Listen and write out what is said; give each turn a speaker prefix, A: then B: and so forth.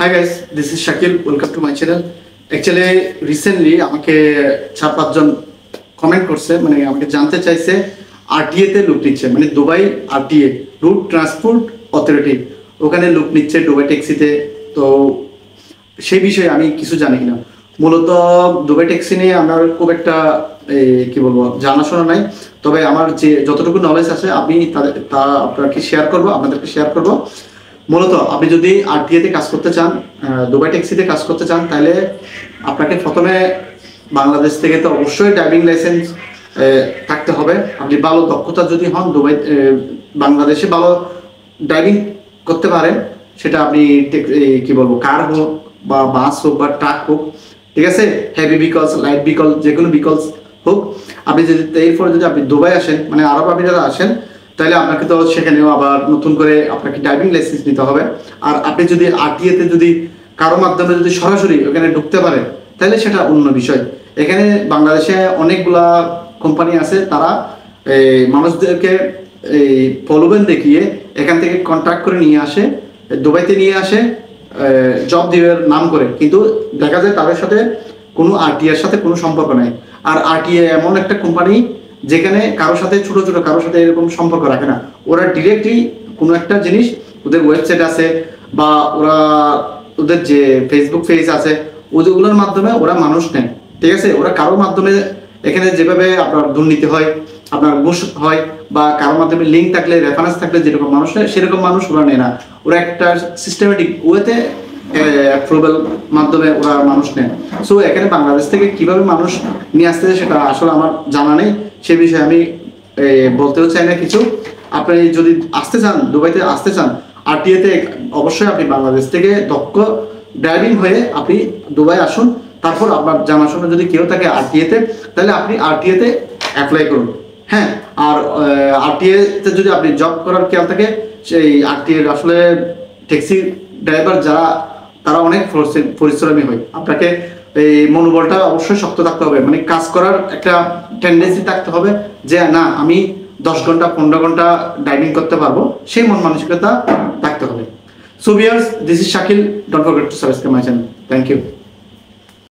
A: Hi guys, this is Shakil. Welcome to my channel. Actually, recently আমাকে 4-5 জন comment করছে, মানে আমাকে জানতে চাইছে আরটিএ তে লুক নিচ্ছে, মানে Dubai RTA route transport authority, ওখানে লুক নিচ্ছে দুবাই ট্যাক্সিতে। তো সেই বিষয়ে আমি কিছু জানি না। মূলত দুবাই ট্যাক্সি নিয়ে আমার খুব একটা কি বলবো জানাশোনা নাই, তবে আমার যে যতটুকু নলেজ আছে আমি তা আপনাকে শেয়ার করবো, আপনাদেরকে শেয়ার করবো। মূলত আপনি যদি আরটিএ তে কাজ করতে চান, দুবাই ট্যাক্সিতে কাজ করতে চান, তাহলে আপনাকে প্রথমে বাংলাদেশ থেকে তো অবশ্যই ড্রাইভিং লাইসেন্স থাকতে হবে। আপনি ভালো দক্ষতা যদি হন, দুবাই বাংলাদেশে ভালো ড্রাইভিং করতে পারেন, সেটা আপনি কি বলবো কার হোক বা বাস হোক বা ট্রাক হোক, ঠিক আছে, হেভি ভিকলস, লাইট ভিকল, যে কোনো ভিকলস হোক। আপনি যদি এরপরে যদি আপনি দুবাই আসেন, মানে আরব আমিরাতে আসেন, তাহলে আপনাকে তো সেখানেও আবার নতুন করে আপনাকে ড্রাইভিং লাইসেন্স নিতে হবে। আর আপনি যদি আরটিএ তে যদি কারো মাধ্যমে যদি সরাসরি ওখানে ঢুকতে পারেন, তাহলে সেটা অন্য বিষয়। এখানে বাংলাদেশে অনেকগুলা কোম্পানি আছে, তারা মানুষদেরকে প্রলোভন দেখিয়ে এখান থেকে কন্ট্রাক্ট করে নিয়ে আসে, দুবাইতে নিয়ে আসে জব দেওয়ার নাম করে, কিন্তু দেখা যায় তাদের সাথে কোনো আরটিএর সাথে কোনো সম্পর্ক নাই। আর আরটিএ এমন একটা কোম্পানি যেখানে কারোর সাথে ছোট ছোট কারোর সাথে এরকম সম্পর্ক রাখে না। ওরা ডিরেক্টলি কোনো একটা জিনিস, ওদের ওয়েবসাইট আছে বা ওদের যে ফেসবুক পেজ আছে, ওগুলোর মাধ্যমে ওরা মানুষ নেয়, ঠিক আছে। ওরা কারোর মাধ্যমে এখানে যেভাবে আপনার দুর্নীতি হয়, আপনার ঘুষ হয়, বা কারোর মাধ্যমে লিঙ্ক থাকলে, রেফারেন্স থাকলে যেরকম মানুষ নেয়, সেরকম মানুষ ওরা নেয় না। ওরা একটা সিস্টেমেটিক ওয়েতে অ্যাপ্রুভাল মাধ্যমে ওরা মানুষ নেয়। সো এখানে বাংলাদেশ থেকে কিভাবে মানুষ নিয়ে আসতেছে সেটা আসলে আমার জানা নেই, সে বিষয়ে আমি বলতেও চাই না কিছু। আপনি যদি আসতে চান, দুবাইতে আসতে চান আরটিএ তে, অবশ্যই আপনি বাংলাদেশ থেকে দক্ষ ড্রাইভিং হয়ে আপনি দুবাই আসুন। তারপর আপনার জানাশোনা যদি কেউ থাকে আরটিএ তে, তাহলে আপনি আরটিএ তে অ্যাপ্লাই করুন। হ্যাঁ, আর আরটিএ তে যদি আপনি জব করার খেয়াল থাকে, সেই আরটিএ আসলে ট্যাক্সি ড্রাইভার যারা, তারা অনেক পরিশ্রমী হয়। আপনাকে এই মনোবলটা অবশ্যই শক্ত থাকতে হবে, মানে কাজ করার একটা টেন্ডেন্সি থাকতে হবে যে না, আমি 10 ঘন্টা 15 ঘন্টা ড্রাইভিং করতে পারবো, সেই মন মানসিকতা থাকতে হবে। So viewers, this is Shakil, don't forget to subscribe my channel. Thank you.